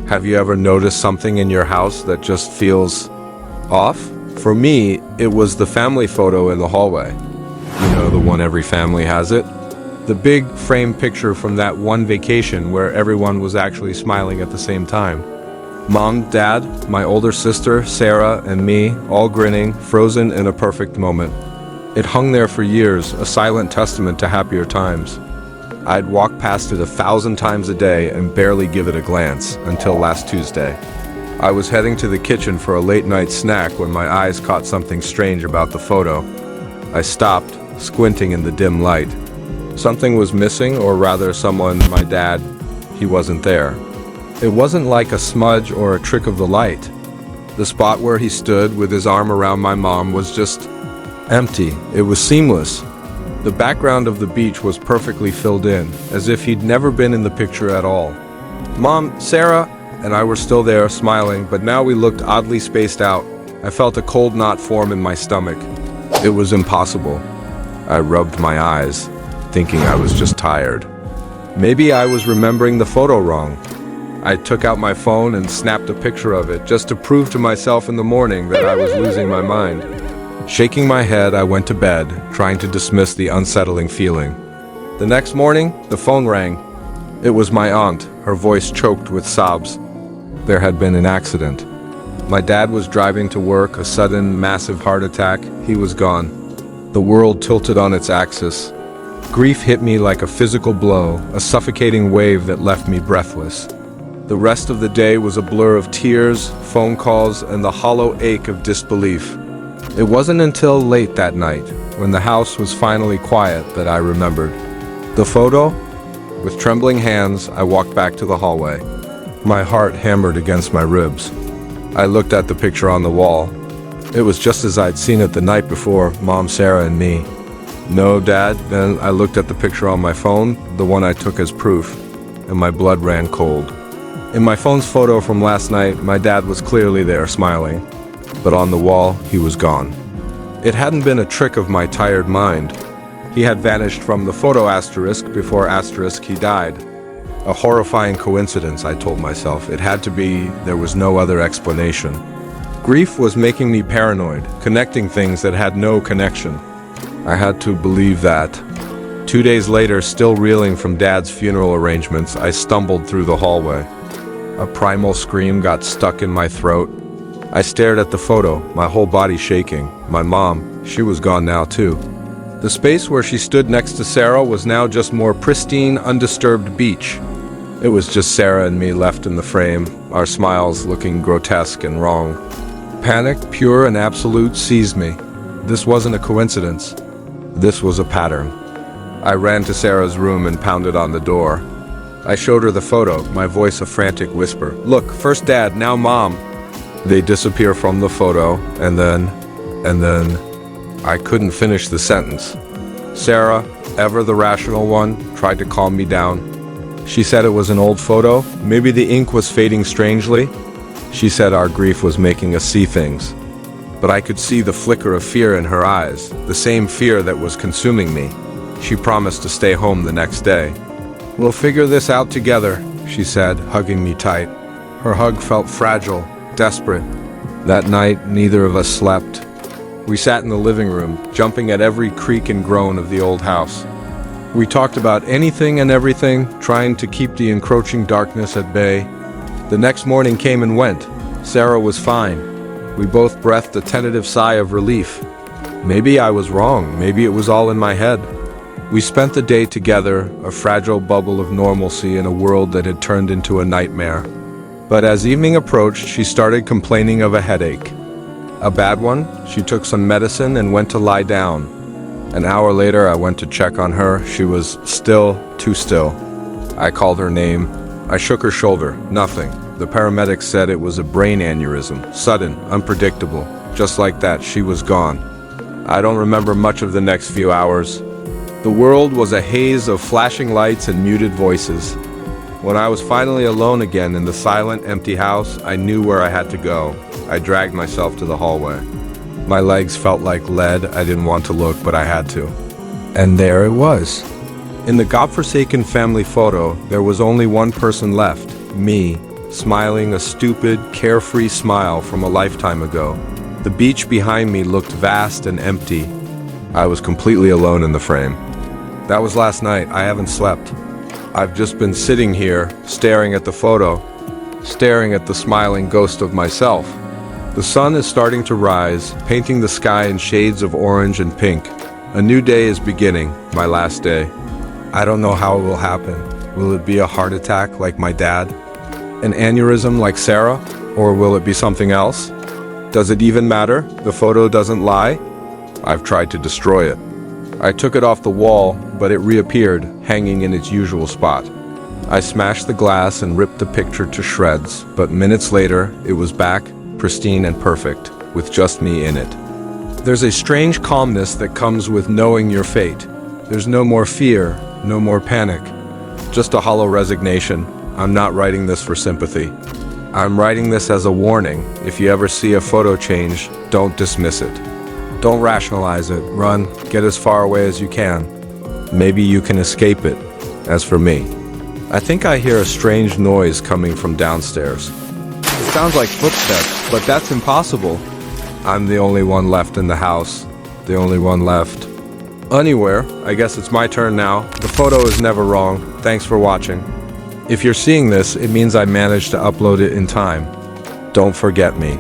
Have you ever noticed something in your house that just feels off? For me, it was the family photo in the hallway. You know, the one every family has it. The big framed picture from that one vacation where everyone was actually smiling at the same time. Mom, Dad, my older sister, Sarah, and me, all grinning, frozen in a perfect moment. It hung there for years, a silent testament to happier times. I'd walk past it 1,000 times a day and barely give it a glance until last Tuesday. I was heading to the kitchen for a late-night snack when my eyes caught something strange about the photo. I stopped, squinting in the dim light. Something was missing, or rather my dad, he wasn't there. It wasn't like a smudge or a trick of the light. The spot where he stood with his arm around my mom was just empty. It was seamless. The background of the beach was perfectly filled in, as if he'd never been in the picture at all. Mom, Sarah, and I were still there, smiling, but now we looked oddly spaced out. I felt a cold knot form in my stomach. It was impossible. I rubbed my eyes, thinking I was just tired. Maybe I was remembering the photo wrong. I took out my phone and snapped a picture of it, just to prove to myself in the morning that I was losing my mind. Shaking my head, I went to bed, trying to dismiss the unsettling feeling. The next morning, the phone rang. It was my aunt, her voice choked with sobs. There had been an accident. My dad was driving to work, a sudden, massive heart attack. He was gone. The world tilted on its axis. Grief hit me like a physical blow, a suffocating wave that left me breathless. The rest of the day was a blur of tears, phone calls, and the hollow ache of disbelief. It wasn't until late that night, when the house was finally quiet, that I remembered. The photo? With trembling hands, I walked back to the hallway. My heart hammered against my ribs. I looked at the picture on the wall. It was just as I'd seen it the night before, Mom, Sarah, and me. No, Dad. Then I looked at the picture on my phone, the one I took as proof, and my blood ran cold. In my phone's photo from last night, my dad was clearly there, smiling. But on the wall, he was gone. It hadn't been a trick of my tired mind. He had vanished from the photo asterisk before asterisk he died. A horrifying coincidence, I told myself. It had to be. There was no other explanation. Grief was making me paranoid, connecting things that had no connection. I had to believe that. 2 days later, still reeling from Dad's funeral arrangements, I stumbled through the hallway. A primal scream got stuck in my throat. I stared at the photo, my whole body shaking. My mom, she was gone now too. The space where she stood next to Sarah was now just more pristine, undisturbed beach. It was just Sarah and me left in the frame, our smiles looking grotesque and wrong. Panic, pure and absolute, seized me. This wasn't a coincidence. This was a pattern. I ran to Sarah's room and pounded on the door. I showed her the photo, my voice a frantic whisper. Look, first Dad, now Mom. They disappear from the photo, and then, I couldn't finish the sentence. Sarah, ever the rational one, tried to calm me down. She said it was an old photo, maybe the ink was fading strangely. She said our grief was making us see things. But I could see the flicker of fear in her eyes, the same fear that was consuming me. She promised to stay home the next day. We'll figure this out together, she said, hugging me tight. Her hug felt fragile, desperate. That night, neither of us slept. We sat in the living room, jumping at every creak and groan of the old house. We talked about anything and everything, trying to keep the encroaching darkness at bay. The next morning came and went. Sarah was fine. We both breathed a tentative sigh of relief. Maybe I was wrong. Maybe it was all in my head. We spent the day together, a fragile bubble of normalcy in a world that had turned into a nightmare. But as evening approached, she started complaining of a headache. A bad one. She took some medicine and went to lie down. An hour later, I went to check on her. She was still, too still. I called her name. I shook her shoulder. Nothing. The paramedics said it was a brain aneurysm. Sudden, unpredictable. Just like that, she was gone. I don't remember much of the next few hours. The world was a haze of flashing lights and muted voices. When I was finally alone again in the silent, empty house, I knew where I had to go. I dragged myself to the hallway. My legs felt like lead. I didn't want to look, but I had to. And there it was. In the godforsaken family photo, there was only one person left, me, smiling a stupid, carefree smile from a lifetime ago. The beach behind me looked vast and empty. I was completely alone in the frame. That was last night. I haven't slept. I've just been sitting here, staring at the photo, staring at the smiling ghost of myself. The sun is starting to rise, painting the sky in shades of orange and pink. A new day is beginning, my last day. I don't know how it will happen. Will it be a heart attack like my dad? An aneurysm like Sarah? Or will it be something else? Does it even matter? The photo doesn't lie? I've tried to destroy it. I took it off the wall, but it reappeared, hanging in its usual spot. I smashed the glass and ripped the picture to shreds, but minutes later, it was back, pristine and perfect, with just me in it. There's a strange calmness that comes with knowing your fate. There's no more fear, no more panic. Just a hollow resignation. I'm not writing this for sympathy. I'm writing this as a warning. If you ever see a photo change, don't dismiss it. Don't rationalize it. Run, get as far away as you can. Maybe you can escape it. As for me, I think I hear a strange noise coming from downstairs. It sounds like footsteps, but that's impossible. I'm the only one left in the house. The only one left. Anywhere, I guess it's my turn now. The photo is never wrong. Thanks for watching. If you're seeing this, it means I managed to upload it in time. Don't forget me.